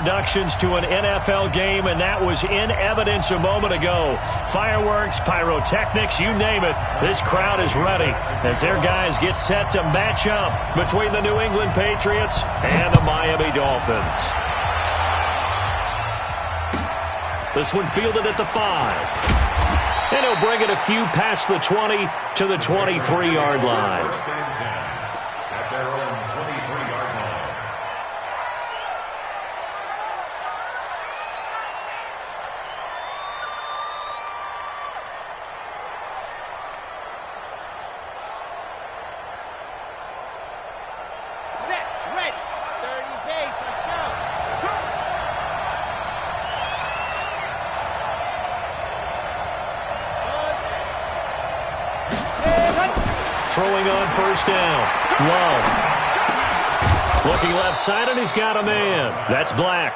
Introductions to an NFL game, and that was in evidence a moment ago. Fireworks, pyrotechnics, you name it. This crowd is ready as their guys get set to match up between the New England Patriots and the Miami Dolphins. This one fielded at the 5. And he'll bring it a few past the 20 to the 23-yard line. Throwing on first down. Love. Looking left side, and he's got a man. That's Black.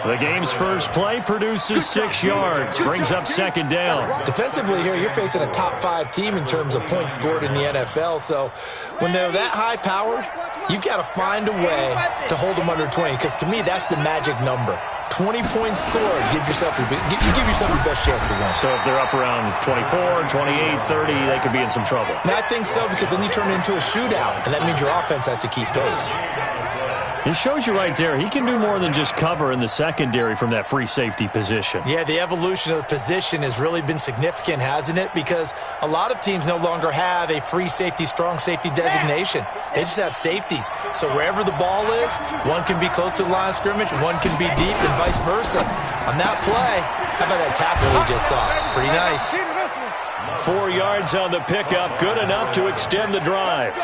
The game's first play produces 6 yards. Brings up second down. Defensively here, you're facing a top 5 team in terms of points scored in the NFL. So when they're that high-powered, you've got to find a way to hold them under 20. Because to me, that's the magic number. 20 points scored, you give yourself your best chance to win. So if they're up around 24, 28, 30, they could be in some trouble. And I think so, because then you turn it into a shootout, and that means your offense has to keep pace. He shows you right there, he can do more than just cover in the secondary from that free safety position. Yeah, the evolution of the position has really been significant, hasn't it? Because a lot of teams no longer have a free safety, strong safety designation. They just have safeties. So wherever the ball is, one can be close to the line of scrimmage, one can be deep, and vice versa. On that play, how about that tackle we just saw? Pretty nice. 4 yards on the pickup, good enough to extend the drive.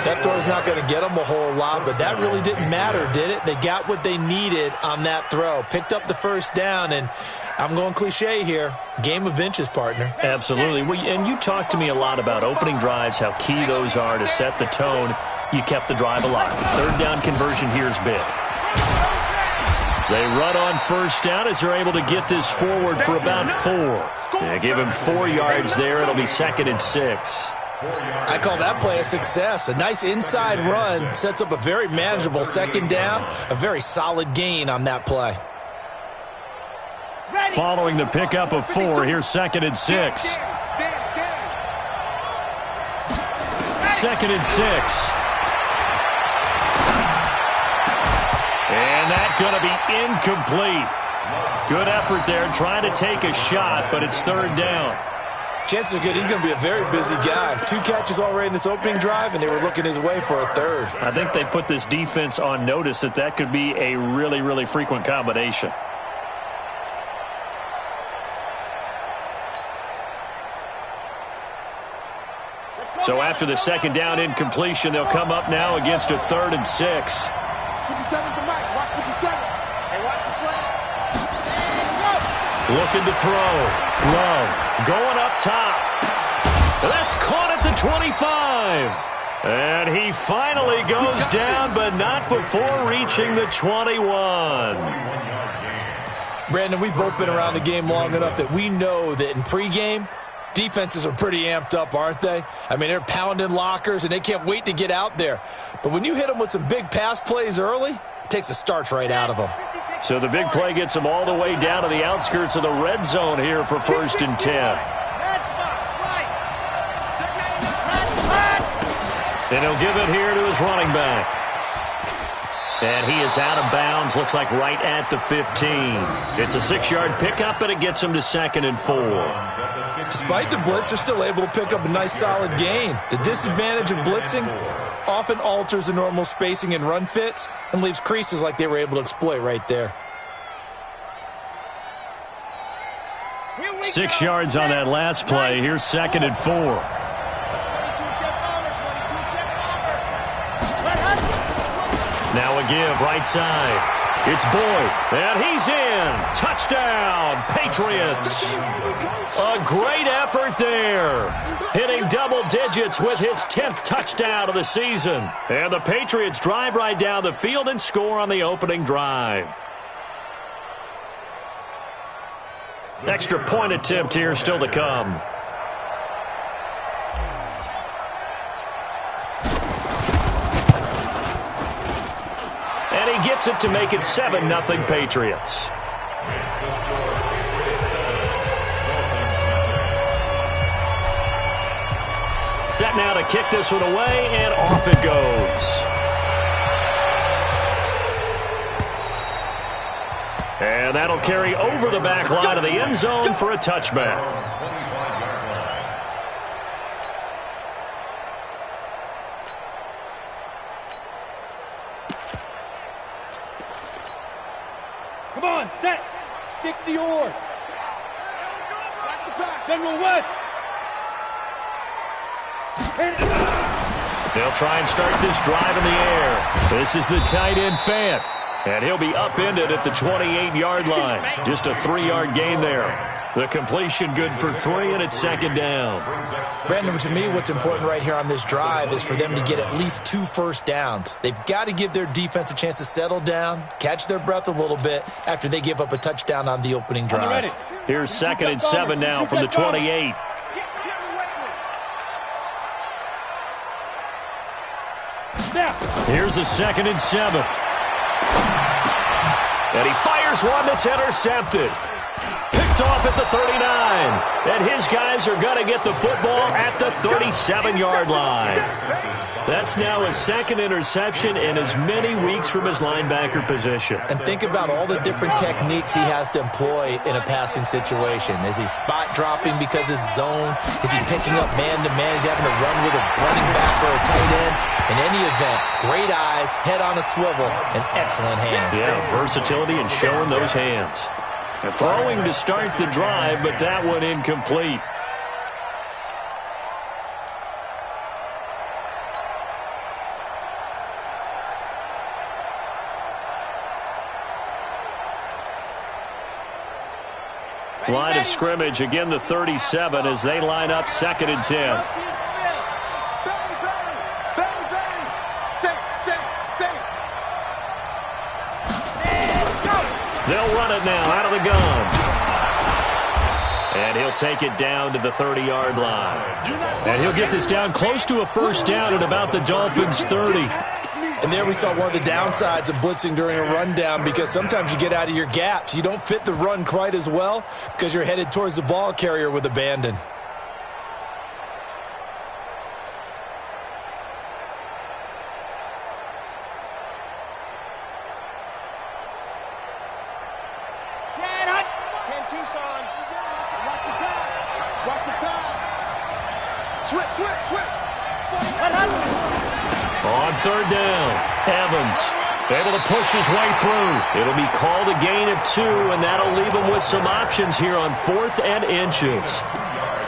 That throw's not going to get them a whole lot, but that really didn't matter, did it? They got what they needed on that throw. Picked up the first down, and I'm going cliche here. Game of inches, partner. Absolutely. Well, and you talked to me a lot about opening drives, how key those are to set the tone. You kept the drive alive. Third down conversion here is big. They run on first down as they're able to get this forward for about 4. They give him 4 yards there. It'll be 2nd and 6. I call that play a success. A nice inside run sets up a very manageable second down, a very solid gain on that play. Following the pickup of 4, here's 2nd and 6. 2nd and 6. And that's going to be incomplete. Good effort there trying to take a shot, but it's 3rd down. Chances are good he's going to be a very busy guy. 2 catches already in this opening drive, and they were looking his way for a 3rd. I think they put this defense on notice that could be a really, really frequent combination. So after the second down incompletion, they'll come up now against a 3rd and 6. 57's the mic. Watch 57. Hey, watch the slant. Looking to throw. Love going up top. That's caught at the 25. And he finally goes down, but not before reaching the 21. Brandon, we've both been around the game long enough that we know that in pregame, defenses are pretty amped up, aren't they? I mean, they're pounding lockers, and they can't wait to get out there. But when you hit them with some big pass plays early, it takes a starch right out of them. So the big play gets them all the way down to the outskirts of the red zone here for 1st and 10. And he'll give it here to his running back. And he is out of bounds, looks like right at the 15. It's a 6-yard pickup, and it gets him to 2nd and 4. Despite the blitz, they're still able to pick up a nice solid gain. The disadvantage of blitzing often alters the normal spacing and run fits and leaves creases like they were able to exploit right there. 6 yards on that last play. Here's 2nd and 4. Now a give right side. It's Boyd, and he's in. Touchdown, Patriots. A great effort there. Hitting double digits with his 10th touchdown of the season. And the Patriots drive right down the field and score on the opening drive. Extra point attempt here still to come. gets it to make it 7-0 Patriots. Set now to kick this one away, and off it goes. And that'll carry over the back line of the end zone for a touchback. Come on, set. 60 or. General West. They'll try and start this drive in the air. This is the tight end Fant. And he'll be upended at the 28-yard line. Just a 3-yard gain there. The completion good for 3, and it's second down. Brandon, to me, what's important right here on this drive is for them to get at least 2 first downs. They've got to give their defense a chance to settle down, catch their breath a little bit after they give up a touchdown on the opening drive. Here's 2nd and 7 now from the 28. Here's a 2nd and 7. And he fires one that's intercepted. Picked off at the 39. And his guys are going to get the football at the 37-yard line. That's now his 2nd interception in as many weeks from his linebacker position. And think about all the different techniques he has to employ in a passing situation. Is he spot dropping because it's zone? Is he picking up man-to-man? Is he having to run with a running back or a tight end? In any event, great eyes, head on a swivel, and excellent hands. Yeah, versatility and showing those hands. And throwing to start the drive, but that one incomplete. Line of scrimmage, again the 37 as they line up 2nd and 10. They'll run it now out of the gun. And he'll take it down to the 30-yard line. And he'll get this down close to a first down at about the Dolphins' 30. And there we saw one of the downsides of blitzing during a rundown, because sometimes you get out of your gaps. You don't fit the run quite as well because you're headed towards the ball carrier with abandon. On 3rd down, Evans able to push his way through. It'll be called a gain of 2, and that'll leave him with some options here on 4th and inches.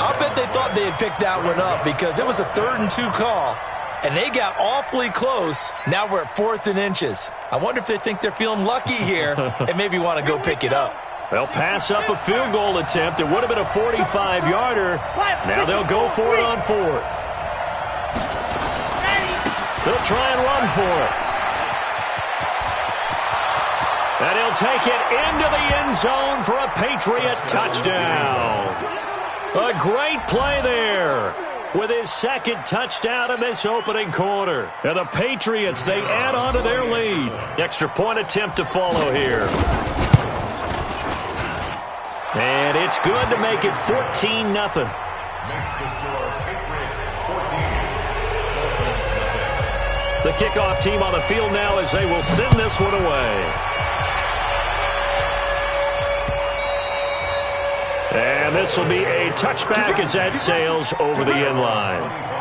I'll bet they thought they had picked that one up because it was a 3rd and 2 call, and they got awfully close. Now we're at 4th and inches. I wonder if they think they're feeling lucky here and maybe want to go pick it up. They'll pass up a field goal attempt. It would have been a 45-yarder. Now they'll go for it on 4th. They'll try and run for it. And he'll take it into the end zone for a Patriot touchdown. A great play there with his 2nd touchdown in this opening quarter. And the Patriots, they add on to their lead. Extra point attempt to follow here. And it's good to make it 14-0. The kickoff team on the field now as they will send this one away. And this will be a touchback as that sails over the end line.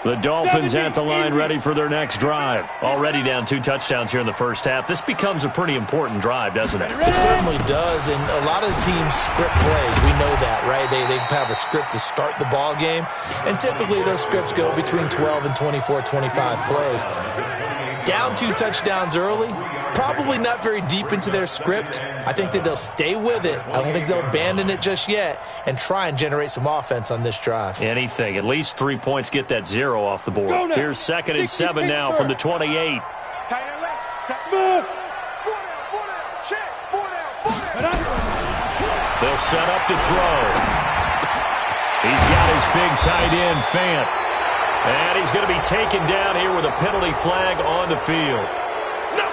The Dolphins at the line ready for their next drive. Already down 2 touchdowns here in the first half. This becomes a pretty important drive, doesn't it? It certainly does, and a lot of teams script plays. We know that, right? They have a script to start the ball game, and typically those scripts go between 12 and 24, 25 plays. Down 2 touchdowns early, probably not very deep into their script. I think that they'll stay with it. I don't think they'll abandon it just yet and try and generate some offense on this drive. Anything. At least 3 points get that 0 off the board. Here's 2nd and 7 now from the 28. They'll set up to throw. He's got his big tight end, Fant. And he's going to be taken down here with a penalty flag on the field.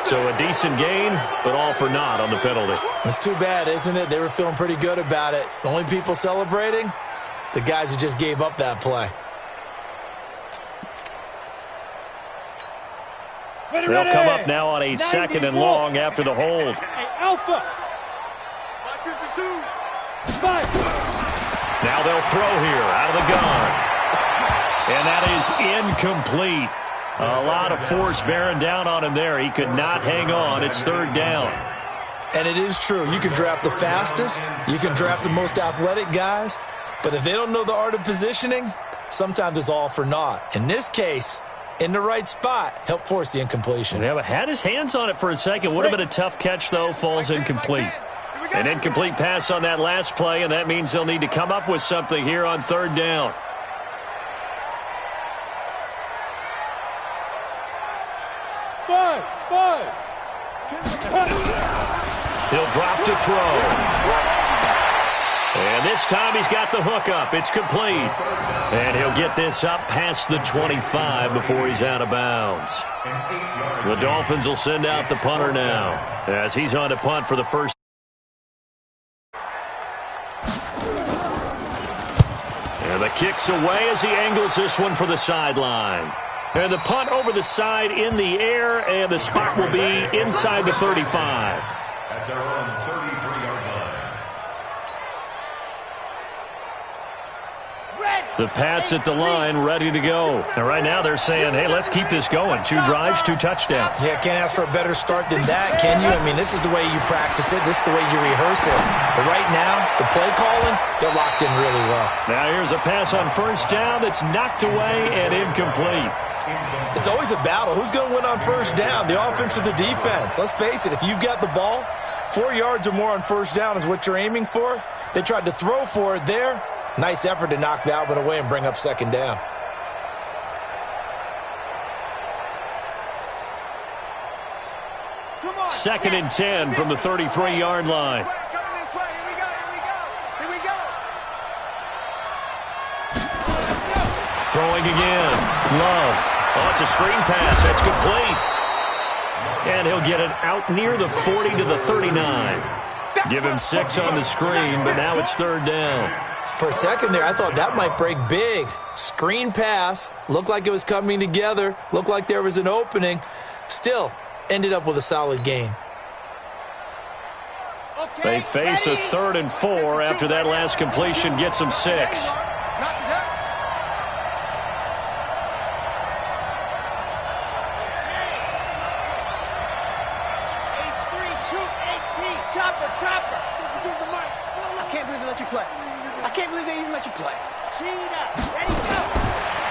So a decent gain, but all for naught on the penalty. It's too bad, isn't it? They were feeling pretty good about it. The only people celebrating, the guys who just gave up that play. They'll come up now on a second and long after the hold. Hey, Alpha. 5. Now they'll throw here out of the gun. And that is incomplete. A lot of force bearing down on him there. He could not hang on. It's third down. And it is true. You can draft the fastest. You can draft the most athletic guys. But if they don't know the art of positioning, sometimes it's all for naught. In this case, in the right spot, help force the incompletion. Yeah, but had his hands on it for a second. Would have been a tough catch, though. Falls incomplete. An incomplete pass on that last play, and that means they'll need to come up with something here on third down. Five. He'll drop to throw. And this time he's got the hook up. It's complete. And he'll get this up past the 25 before he's out of bounds. The Dolphins will send out the punter now as he's on to punt for the first. And the kick's away as he angles this one for the sideline. And the punt over the side in the air, and the spot will be inside the 35. At their own 33-yard line. The Pats at the line, ready to go. And right now they're saying, hey, let's keep this going. 2 drives, 2 touchdowns. Yeah, can't ask for a better start than that, can you? I mean, this is the way you practice it. This is the way you rehearse it. But right now, the play calling, they're locked in really well. Now here's a pass on first down that's knocked away and incomplete. It's always a battle. Who's going to win on first down, the offense or the defense? Let's face it, if you've got the ball, 4 yards or more on first down is what you're aiming for. They tried to throw for it there. Nice effort to knock that one away and bring up second down. Second and 10 from the 33-yard line. Throwing again. Love. Oh, it's a screen pass. That's complete. And he'll get it out near the 40 to the 39. Give him 6 on the screen, but now it's third down. For a second there, I thought that might break big. Screen pass. Looked like it was coming together. Looked like there was an opening. Still, ended up with a solid gain. They face a 3rd and 4 after that last completion gets them 6.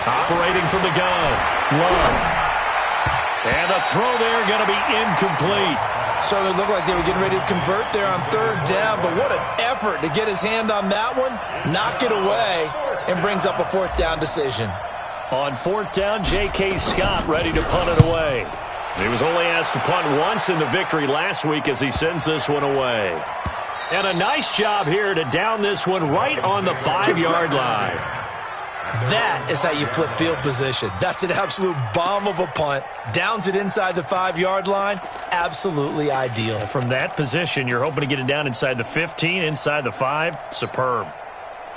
Operating from the gun. Love. And the throw there going to be incomplete. So it looked like they were getting ready to convert there on third down, but what an effort to get his hand on that one, knock it away, and brings up a 4th down decision. On 4th down, J.K. Scott ready to punt it away. He was only asked to punt once in the victory last week as he sends this one away. And a nice job here to down this one right on the 5-yard line. That is how you flip field position. That's an absolute bomb of a punt. Downs it inside the 5-yard line. Absolutely ideal. From that position, you're hoping to get it down inside the 15, inside the 5. Superb.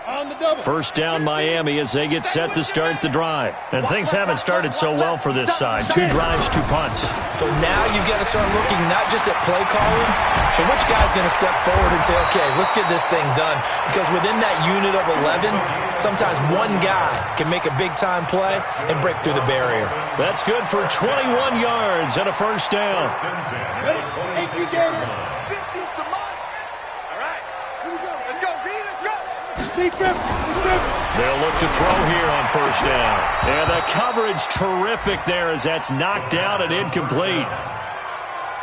On the double. First down, Miami, as they get set to start the drive. And things haven't started so well for this side. 2 drives, 2 punts. So now you've got to start looking not just at play calling, but which guy's going to step forward and say, okay, let's get this thing done. Because within that unit of 11, sometimes one guy can make a big-time play and break through the barrier. That's good for 21 yards and a first down. Ready? Hey, DJ. They'll look to throw here on first down. And the coverage terrific there as that's knocked down and incomplete.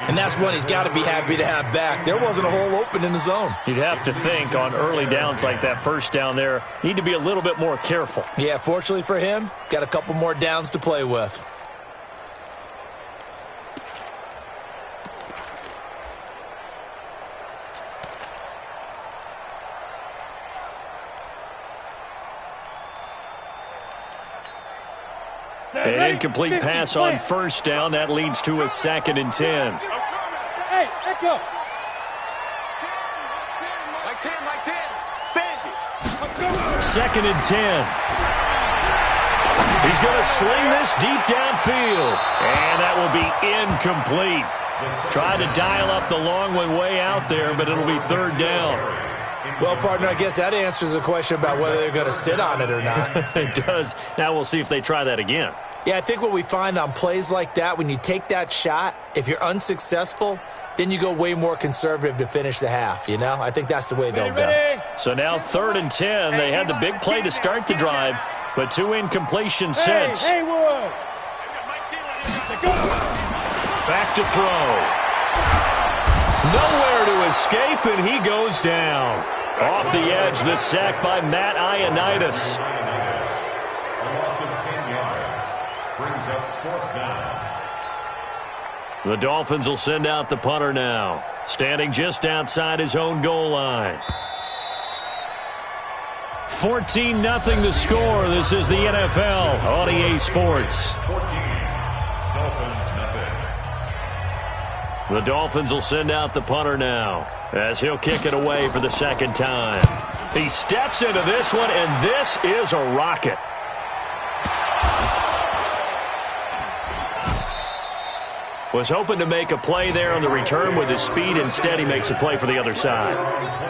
And that's one he's got to be happy to have back. There wasn't a hole open in the zone. You'd have to think on early downs like that first down there, need to be a little bit more careful. Yeah, fortunately for him, got a couple more downs to play with. An incomplete pass on first down. That leads to a 2nd and 10. Hey, echo. Like 10, like 10. Bend it. 2nd and 10. He's going to sling this deep downfield. And that will be incomplete. Tried to dial up the long one way out there, but it'll be 3rd down. Well, partner, I guess that answers the question about whether they're going to sit on it or not. It does. Now we'll see if they try that again. Yeah, I think what we find on plays like that, when you take that shot, if you're unsuccessful, then you go way more conservative to finish the half, you know? I think that's the way they'll go. So now 3rd and 10. They had the big play to start the drive, but 2 incompletions since. Haywood. Back to throw. Nowhere to escape, and he goes down. Off the edge, the sack by Matt Ioannidis. A loss of 10 yards. Brings up 4th down. The Dolphins will send out the punter now, standing just outside his own goal line. 14-0 the score. This is the NFL on EA Sports. 14. Dolphins nothing. The Dolphins will send out the punter now as he'll kick it away for the 2nd time. He steps into this one, and this is a rocket. Was hoping to make a play there on the return with his speed. Instead, he makes a play for the other side.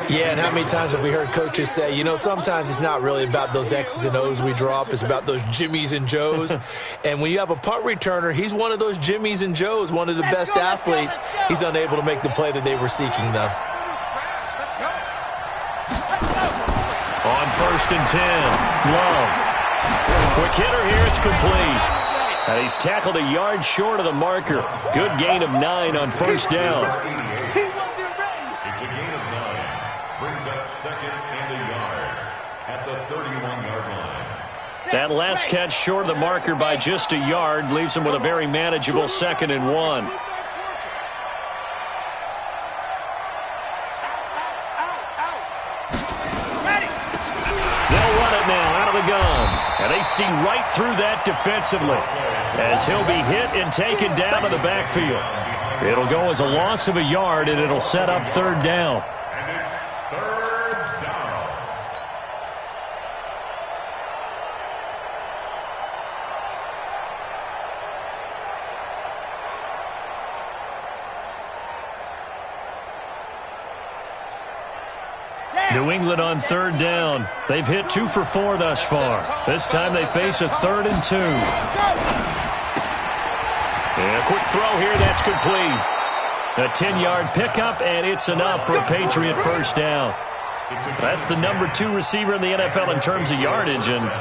Yeah, and how many times have we heard coaches say, you know, sometimes it's not really about those X's and O's we draw up. It's about those Jimmies and Joes. And when you have a punt returner, he's one of those Jimmies and Joes, one of the best athletes. He's unable to make the play that they were seeking, though. On 1st and 10, Love. Quick hitter here, it's complete. And he's tackled a yard short of the marker. Good gain of 9 on 1st down. It's a gain of 9. Brings up 2nd and a yard at the 31-yard line. That last catch short of the marker by just a yard leaves him with a very manageable 2nd and 1. They'll run it now out of the gun. And they see right through that defensively as he'll be hit and taken down to the backfield. It'll go as a loss of a yard, and it'll set up 3rd down. And it's 3rd down. New England on 3rd down. They've hit 2 for 4 thus far. This time they face a 3rd and 2. And a quick throw here, that's complete. A 10-yard pickup, and it's enough for a Patriot 1st down. That's the number 2 receiver in the NFL in terms of yardage, and